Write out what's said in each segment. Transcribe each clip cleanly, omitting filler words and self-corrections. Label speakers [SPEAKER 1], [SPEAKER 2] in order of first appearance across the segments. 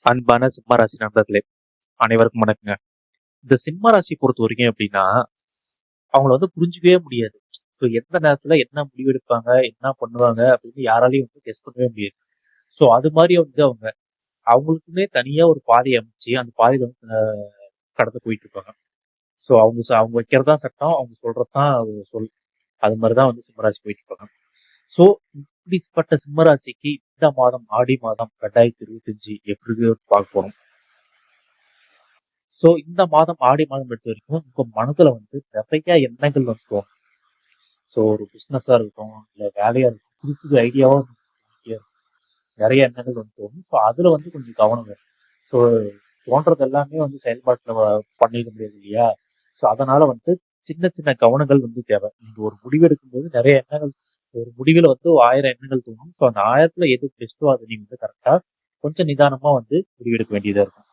[SPEAKER 1] அன்பான சிம்ம ராசி நண்பர்களே, அனைவருக்கும் வணக்கங்க. இந்த சிம்ம ராசி பொறுத்த வரைக்கும் எப்படின்னா, அவங்கள புரிஞ்சுக்கவே முடியாது. ஸோ எந்த நேரத்துல என்ன முடிவு எடுப்பாங்க, என்ன பண்ணுவாங்க அப்படின்னு யாராலையும் கெஸ் பண்ணவே முடியாது. ஸோ அது மாதிரி அவங்க அவங்களுக்குமே தனியா ஒரு பாதை அமைச்சு அந்த பாதையில கடந்து போயிட்டு இருப்பாங்க. ஸோ அவங்க வைக்கிறதுதான் சட்டம், அவங்க சொல்றதுதான் சொல். அது மாதிரிதான் சிம்மராசி போயிட்டு இருப்பாங்க. ஸோ இப்படிப்பட்ட சிம்மராசிக்கு இந்த மாதம் ஆடி மாதம் 2025 எப்படி பார்க்க போறோம். ஸோ இந்த மாதம் ஆடி மாதம் எடுத்த வரைக்கும் உங்க மனதுல நிறைய எண்ணங்கள் தோணும். ஸோ ஒரு பிஸ்னஸா இருக்கட்டும், இல்லை வேலையா இருக்கட்டும், புது புது ஐடியாவா நிறைய எண்ணங்கள் தோணும். ஸோ அதுல கொஞ்சம் கவனம் வேணும். ஸோ தோன்றது எல்லாமே செயல்பாட்டுல பண்ணிட முடியாது இல்லையா? ஸோ அதனால சின்ன சின்ன கவனங்கள் தேவை. நீங்க ஒரு முடிவு எடுக்கும்போது நிறைய எண்ணங்கள், ஒரு முடிவுல 1000 எண்ணங்கள் தோணும். ஸோ அந்த 1000த்துல எது பெஸ்ட்டோ அதை நீங்க கரெக்டா கொஞ்சம் நிதானமா முடிவெடுக்க வேண்டியதா இருக்கும்.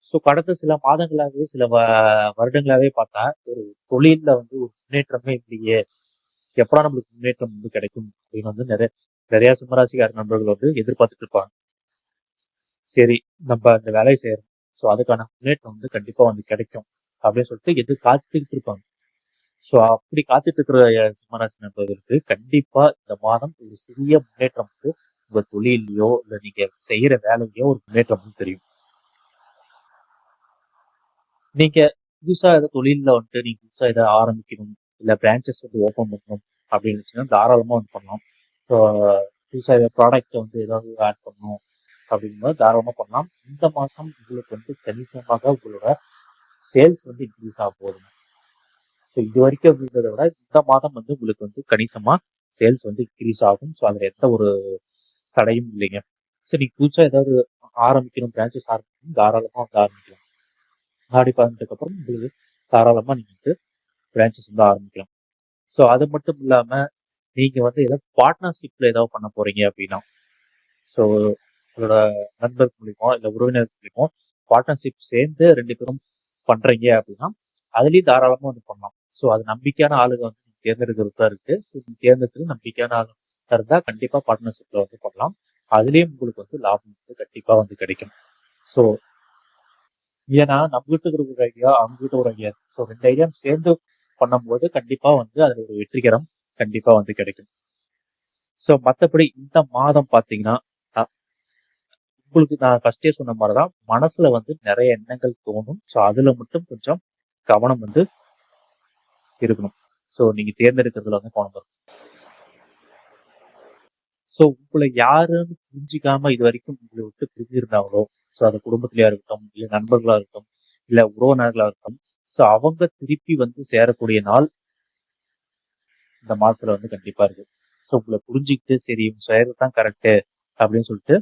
[SPEAKER 1] ஸோ கடந்த சில மாதங்களாகவே சில வருடங்களாகவே பார்த்தா ஒரு தொழில்ல ஒரு முன்னேற்றமே இல்லையே, எப்படா நம்மளுக்கு முன்னேற்றம் கிடைக்கும் அப்படின்னு நிறைய நிறைய சிம்மராசிக்கார நண்பர்கள் எதிர்பார்த்துட்டு இருப்பாங்க. சரி, நம்ம அந்த வேலையை செய்யறோம், ஸோ அதுக்கான முன்னேற்றம் கண்டிப்பா கிடைக்கும் அப்படின்னு சொல்லிட்டு காத்துக்கிட்டு இருப்பாங்க. ஸோ அப்படி காத்துட்டு இருக்கிற சிம்மராசி நண்பர்களுக்கு கண்டிப்பா இந்த மாதம் ஒரு சிறிய முன்னேற்றம் உங்க தொழிலையோ இல்லை நீங்க செய்யற வேலையோ ஒரு முன்னேற்றம் தெரியும். நீங்க புதுசா ஏதாவது தொழில நீங்க புதுசா ஏதாவது ஆரம்பிக்கணும், இல்லை பிரான்ச்சஸ் ஓப்பன் பண்ணணும் அப்படின்னு இருந்துச்சுன்னா தாராளமா பண்ணலாம். ஸோ புதுசா ஏதாவது ப்ராடக்ட் ஏதாவது ஆட் பண்ணணும் அப்படிங்கும்போது தாராளமா பண்ணலாம். இந்த மாசம் உங்களுக்கு கணிசமாக உங்களோட சேல்ஸ் இன்க்ரீஸ் ஆக போகுது. ஸோ இது வரைக்கும் அப்படின்றத விட இந்த மாதம் உங்களுக்கு கணிசமா சேல்ஸ் இன்க்ரீஸ் ஆகும். ஸோ அதுல எந்த ஒரு தடையும் இல்லைங்க. ஸோ நீங்க புதுசா ஏதாவது ஆரம்பிக்கணும், பிரான்ச்சஸ் ஆரம்பிக்கணும், தாராளமா ஆரம்பிக்கலாம். ஆடி 18க்கு அப்புறம் உங்களுக்கு தாராளமா நீங்க பிரான்ச்சஸ் ஆரம்பிக்கலாம். ஸோ அது மட்டும் இல்லாம நீங்க ஏதாவது பார்ட்னர்ஷிப்ல ஏதாவது பண்ண போறீங்க அப்படின்னா, ஸோ உங்களோட நண்பர் மூலியமோ இல்லை உறவினர் மூலியமோ பார்ட்னர்ஷிப் சேர்ந்து 2 பேரும் பண்றீங்க அப்படின்னா அதுலயும் தாராளமா பண்ணலாம். ஸோ அது நம்பிக்கையான ஆளுங்க தேர்ந்தெடுக்கிறது தான் இருக்கு. ஸோ தேர்ந்தெடுத்து நம்பிக்கையான ஆளு இருந்தா கண்டிப்பா பார்ட்னர்ஷிப்ல பண்ணலாம். அதுலயும் உங்களுக்கு லாபம் கண்டிப்பா கிடைக்கும். ஸோ ஏன்னா நம்ம கிட்ட இருக்கிற ஒரு ஐடியா, அவங்க கிட்ட ஒரு ஐடியா, ஸோ 2 ஐடியா சேர்ந்து பண்ணும்போது கண்டிப்பா அதுல ஒரு வெற்றிகரம் கண்டிப்பா கிடைக்கும். ஸோ மற்றபடி இந்த மாதம் பாத்தீங்கன்னா உங்களுக்கு நான் ஃபர்ஸ்டே சொன்ன மாதிரிதான் மனசுல நிறைய எண்ணங்கள் தோணும். ஸோ அதுல மட்டும் கொஞ்சம் கவனம் இருக்கணும். ஸோ நீங்க தேர்ந்தெடுக்கிறதுல கவனம் இருக்கும். ஸோ உங்களை யாருன்னு புரிஞ்சிக்காம இது வரைக்கும் உங்களை விட்டு பிரிஞ்சிருந்தாங்களோ, ஸோ அது குடும்பத்திலேயா இருக்கட்டும், இல்லை நண்பர்களா இருக்கட்டும், இல்லை உறவினர்களா இருக்கட்டும், ஸோ அவங்க திருப்பி சேரக்கூடிய நாள் இந்த மாதத்துல கண்டிப்பா இருக்கு. ஸோ உங்களை புரிஞ்சுக்கிட்டு சரி இவங்க செய்யறதுதான் கரெக்டு அப்படின்னு சொல்லிட்டு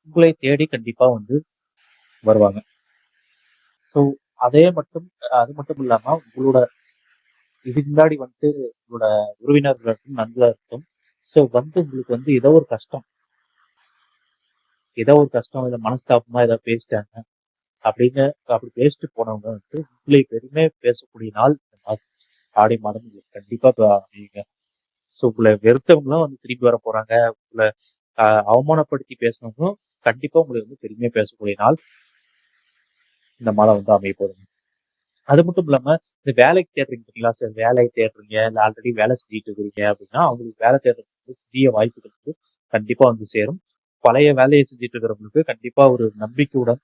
[SPEAKER 1] உங்களை தேடி கண்டிப்பா வருவாங்க. ஸோ அது மட்டும் இல்லாம உங்களோட இதுக்கு முன்னாடி உங்களோட உறவினர்கள் இருக்கட்டும், நண்பர்களா இருக்கட்டும், ஸோ உங்களுக்கு ஏதோ ஒரு கஷ்டம் இல்லை மனஸ்தாபமா ஏதாவது பேசிட்டாங்க அப்படின்னு அப்படி பேசிட்டு போனவங்க உங்களை பெருமை பேசக்கூடிய நாள் இந்த மாதம் ஆடி மாதம் உங்களுக்கு கண்டிப்பா அமையுங்க. ஸோ உங்களை வெறுத்தவங்களும் திரும்பி வர போறாங்க. உங்களை அவமானப்படுத்தி பேசினவங்களும் கண்டிப்பா உங்களை பெருமையா பேசக்கூடிய நாள் இந்த மாதம் அமைய போதுங்க. அது மட்டும் இல்லாம இந்த வேலைக்கு தேடுறீங்க பார்த்தீங்களா சார், வேலையை தேடுறீங்க இல்லை ஆல்ரெடி வேலை செஞ்சுட்டு இருக்கிறீங்க அப்படின்னா அவங்களுக்கு வேலை தேடுறதுக்கு புதிய வாய்ப்புகள் கண்டிப்பா சேரும். பழைய வேலையை செஞ்சுட்டு இருக்கிறவங்களுக்கு கண்டிப்பா ஒரு நம்பிக்கையுடன்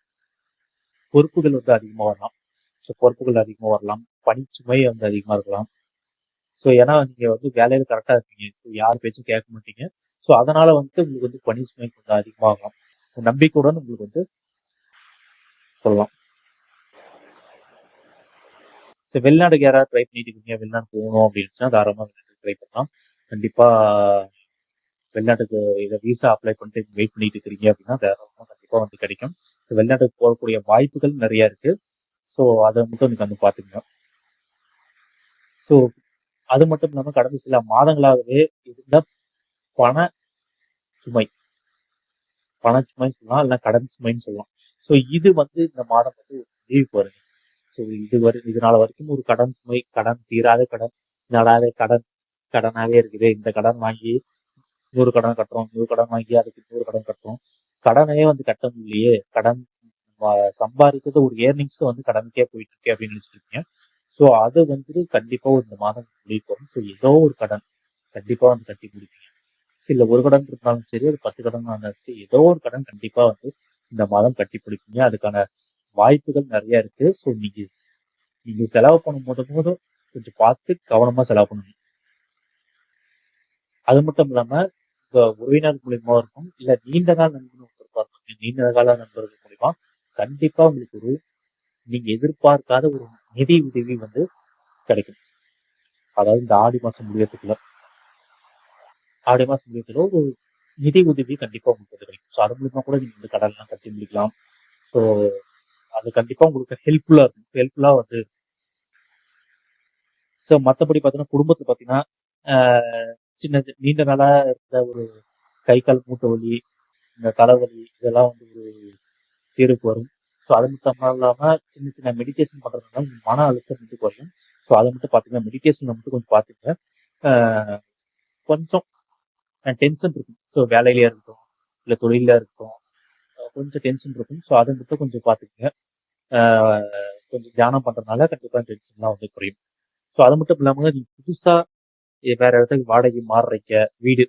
[SPEAKER 1] பொறுப்புகள் அதிகமா வரலாம். ஸோ பொறுப்புகள் அதிகமா வரலாம், பணிச்சுமை அதிகமா இருக்கலாம். ஸோ ஏன்னா நீங்க வேலையில கரெக்டா இருப்பீங்க, யார் பேச்சும் கேட்க மாட்டீங்க. ஸோ அதனால உங்களுக்கு பணிச்சுமை கொஞ்சம் அதிகமாகலாம். நம்பிக்கையுடன் உங்களுக்கு சொல்லலாம். ஸோ வெளிநாடுக்கு யாராவது ட்ரை பண்ணிட்டு இருக்கீங்க, வெளிநாடு போகணும் அப்படின்னுச்சுன்னா தாராளமாக வெளிநாட்டுக்கு ட்ரை பண்ணலாம். கண்டிப்பா வெளிநாட்டுக்கு இதை விசா அப்ளை பண்ணிட்டு வெயிட் பண்ணிட்டு இருக்கிறீங்க அப்படின்னா தாராளமாக கண்டிப்பா கிடைக்கும். வெளிநாட்டுக்கு போகக்கூடிய வாய்ப்புகள் நிறைய இருக்கு. ஸோ அதை மட்டும் நீங்க பார்த்துக்கங்க. ஸோ அது மட்டும் இல்லாமல் கடந்த சில மாதங்களாகவே இருந்த பண சுமை சொல்லலாம், இல்லை கடன் சுமைன்னு சொல்லலாம். ஸோ இது இந்த மாதம் முடிவுக்கு வருங்க. ஸோ இதனால வரைக்கும் ஒரு கடன் சுமை, கடன் தீராத கடன், நடாத கடனாவே இருக்குது. இந்த கடன் வாங்கி இன்னொரு கடன் கட்டுறோம், இன்னொரு கடன் வாங்கி அதுக்கு இன்னொரு கடன் கட்டுறோம். கடனையே வந்து கட்ட முடியலையே, கடன் சம்பாதிக்கிறது ஒரு ஏர்னிங்ஸ் வந்து கடனுக்கே போயிட்டு இருக்கு அப்படின்னு நினைச்சிட்டு இருக்கீங்க. ஸோ அது வந்து கண்டிப்பா இந்த மாதம் முடிவு வரும். ஸோ ஏதோ ஒரு கடன் கண்டிப்பா வந்து கட்டி முடிப்பீங்க. இல்ல ஒரு கடன் இருந்தாலும் சரி, அது 10 கடன் இருந்தாலும் சரி, ஏதோ ஒரு கடன் கண்டிப்பா வந்து இந்த மாதம் கட்டி பிடிப்பீங்க. அதுக்கான வாய்ப்புகள் நிறைய இருக்கு. ஸோ நீங்க செலவு பண்ணும்போது கொஞ்சம் பார்த்து கவனமா செலவு பண்ணணும். அது மட்டும் இல்லாம உங்க உறவினர் மூலியமா இருக்கும், இல்ல நீண்ட நாள் நண்பன் ஒருத்தர் இருப்பாங்க. நீண்ட கால நண்பர்கள் மூலியமா கண்டிப்பா உங்களுக்கு ஒரு நீங்க எதிர்பார்க்காத ஒரு நிதி உதவி வந்து கிடைக்கும். அதாவது இந்த ஆடி மாசம் முடியறதுல ஒரு நிதி உதவி கண்டிப்பா உங்களுக்கு வந்து கிடைக்கும். ஸோ அது மூலியமா கூட நீங்க வந்து கடன்லாம் கட்டி முடிக்கலாம். ஸோ அது கண்டிப்பா உங்களுக்கு ஹெல்ப்ஃபுல்லா இருக்கும். ஹெல்ப்ஃபுல்லா வந்து ஸோ மற்றபடி பார்த்தீங்கன்னா குடும்பத்துல பார்த்தீங்கன்னா சின்ன நீண்ட நாளா இருந்த ஒரு கை கால் மூட்டு வலி, இந்த தலைவலி இதெல்லாம் வந்து ஒரு தீர்வுக்கு வரும். ஸோ அது மட்டும் இல்லாம சின்ன சின்ன மெடிடேஷன் பண்றதுனால மன அழுத்தம் வந்து குறையும். ஸோ அதை மட்டும் பார்த்தீங்கன்னா மெடிடேஷன்ல மட்டும் கொஞ்சம் பார்த்துங்க. கொஞ்சம் டென்ஷன் இருக்கும். ஸோ வேலையிலயா இருக்கட்டும், இல்லை தொழில இருக்கட்டும், கொஞ்சம் டென்ஷன் இருக்கும். ஸோ அதை மட்டும் கொஞ்சம் பார்த்துக்குங்க. கொஞ்சம் தியானம் பண்றதுனால கண்டிப்பா டென்ஷன்லாம் வந்து குறையும். ஸோ அது மட்டும் இல்லாம நீங்க புதுசா வேற இடத்துக்கு வாடகை மாறுறீங்க, வீடு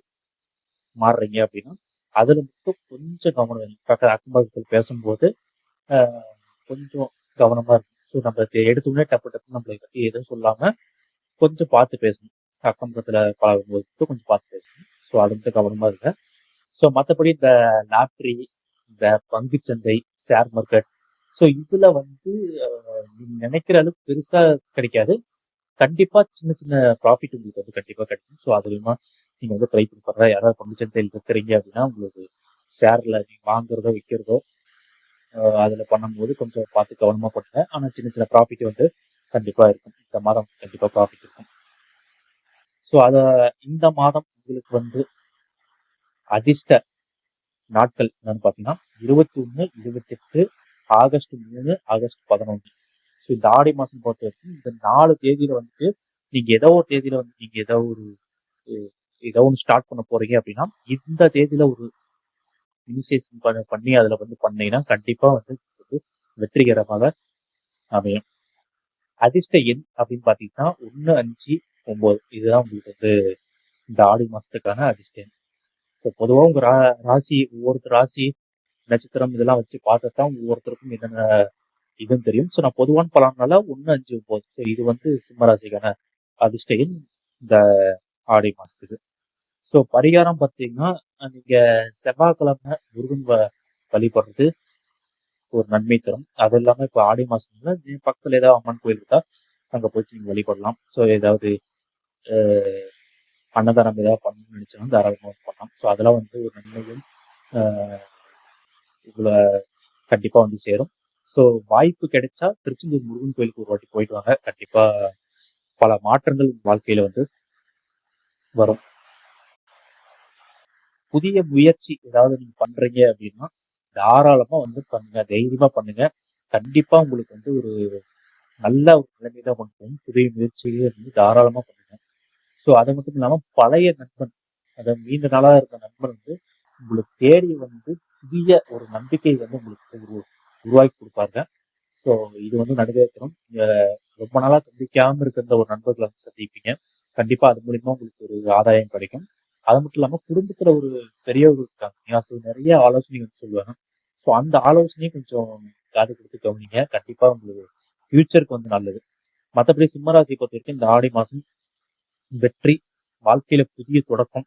[SPEAKER 1] மாறுறீங்க அப்படின்னா அதுல மட்டும் கொஞ்சம் கவனம் வேணும். அக்கம் பக்கத்தில் பேசும்போது கொஞ்சம் கவனமா இருக்கும். ஸோ நம்ம எடுத்தோடனே டப்பு டப்புன்னு நம்மளை பத்தி எதுவும் சொல்லாம கொஞ்சம் பார்த்து பேசணும். அக்கம் பக்கத்துல பழகும்போது மட்டும் கொஞ்சம் பார்த்து பேசணும். ஸோ அது மட்டும் கவனமா இருங்க. ஸோ மற்றபடி இந்த லாட்ரி, இந்த பங்குச்சந்தை, ஷேர் மார்க்கெட், ஸோ இதுல வந்து நீங்க நினைக்கிற அளவுக்கு பெருசா கிடைக்காது. கண்டிப்பா சின்ன சின்ன ப்ராஃபிட் உங்களுக்கு வந்து கண்டிப்பா கிடைக்கும். ஸோ அது மூலமா நீங்க வந்து ட்ரை பண்ணி பாருங்க. யாராவது பங்குச்சந்தையில் இருக்கிறீங்க அப்படின்னா உங்களுக்கு ஷேர்ல நீங்க வாங்குறதோ விற்கிறதோ அதுல பண்ணும்போது கொஞ்சம் பார்த்து கவனமா பண்ணுங்க. ஆனா சின்ன சின்ன ப்ராஃபிட் வந்து கண்டிப்பா இருக்கும். இந்த மாதம் கண்டிப்பா ப்ராஃபிட் இருக்கும். ஸோ இந்த மாதம் உங்களுக்கு வந்து அதிர்ஷ்ட நாட்கள் என்னன்னு பார்த்தீங்கன்னா 21, 28, ஆகஸ்ட் 3, ஆகஸ்ட் 11. ஸோ இந்த ஆடி மாசம் பொறுத்த வரைக்கும் இந்த 4 தேதியில வந்துட்டு நீங்க ஏதோ ஒரு தேதியில வந்து நீங்க ஏதோ ஒன்று ஸ்டார்ட் பண்ண போறீங்க அப்படின்னா இந்த தேதியில ஒரு இனிஷியேஷன் பண்ணி அதுல வந்து பண்ணீங்கன்னா கண்டிப்பா வந்து வெற்றிகரமாக அமையும். அதிர்ஷ்ட எண் அப்படின்னு பாத்தீங்கன்னா 1, 5, 9 இதுதான் உங்களுக்கு வந்து இந்த ஆடி மாசத்துக்கான அதிர்ஷ்ட எண். ஸோ பொதுவாக உங்க ராசி ஒவ்வொருத்தர் ராசி நட்சத்திரம் இதெல்லாம் வச்சு பார்த்துதான் ஒவ்வொருத்தருக்கும் என்னென்ன இதுன்னு தெரியும். ஸோ நான் பொதுவான பலனால 1, 5, 9. ஸோ இது வந்து சிம்ம ராசிக்கான அதிர்ஷ்ட எண் இந்த ஆடி மாசத்துக்கு. ஸோ பரிகாரம் பார்த்தீங்கன்னா நீங்க செவ்வாய்க்கிழமை முருகன் வழிபடுறது ஒரு நன்மை தரும். அது இல்லாம இப்போ ஆடி மாசத்துல பக்கத்துல ஏதாவது அம்மன் கோயில் இருக்கா அங்க போயிட்டு நீங்க வழிபடலாம். ஸோ ஏதாவது அன்னதானம் ஏதாவது பண்ணணும்னு நினைச்சாலும் தாராளமாக பண்ணலாம். ஸோ அதெல்லாம் வந்து ஒரு நன்மையும் உங்களை கண்டிப்பா வந்து சேரும். ஸோ வாய்ப்பு கிடைச்சா திருச்செந்தூர் முருகன் கோயிலுக்கு ஒரு வாட்டி போயிட்டு வாங்க. கண்டிப்பா பல மாற்றங்கள் வாழ்க்கையில வந்து வரும். புதிய முயற்சி ஏதாவது நீங்க பண்றீங்க அப்படின்னா தாராளமா வந்து பண்ணுங்க, தைரியமா பண்ணுங்க. கண்டிப்பா உங்களுக்கு வந்து ஒரு நல்ல ஒரு நிலைமையில கொண்டு போகும். புதிய முயற்சிகளே வந்து தாராளமா பண்ணுங்க. ஸோ அது மட்டும் இல்லாம பழைய நண்பன், அதாவது நீண்ட நாளா இருக்க நண்பன் வந்து உங்களுக்கு தேடி வந்து புதிய ஒரு நம்பிக்கை வந்து உங்களுக்கு உருவாக்கி கொடுப்பாங்க. ஸோ இது வந்து நடுவேற்றணும். ரொம்ப நாளா சந்திக்காம இருக்கிற ஒரு நண்பர்களை வந்து சந்திப்பீங்க. கண்டிப்பா அது மூலியமா உங்களுக்கு ஒரு ஆதாயம் கிடைக்கும். அது மட்டும் இல்லாம குடும்பத்துல ஒரு பெரியவர்கள் இருக்காங்க, ஸோ நிறைய ஆலோசனை வந்து சொல்லுவாங்க. ஸோ அந்த ஆலோசனையும் கொஞ்சம் காது கொடுத்து கவனிங்க. கண்டிப்பா உங்களுக்கு ஃபியூச்சருக்கு வந்து நல்லது. மற்றபடி சிம்மராசியை பொறுத்த வரைக்கும் இந்த ஆடி மாசம் வெற்றி, வாழ்க்கையில புதிய தொடக்கம்,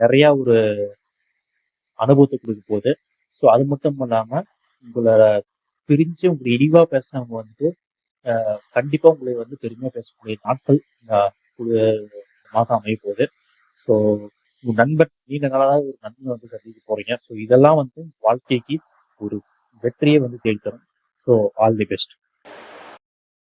[SPEAKER 1] நிறைய ஒரு அனுபவத்தை கொடுக்க போகுது. ஸோ அது மட்டும் இல்லாம உங்களை பிரிஞ்சு உங்களை இழிவா பேசினவங்க வந்து கண்டிப்பா உங்களை வந்து பெருமையா பேசக்கூடிய நாட்கள் மாதம் அமைய போகுது. ஸோ உங்க நண்பன் நீண்ட நாளாக ஒரு நண்பன் வந்து சந்திக்க போறீங்க. ஸோ இதெல்லாம் வந்து வாழ்க்கைக்கு ஒரு வெற்றியை வந்து தேடி தரும். So all the best.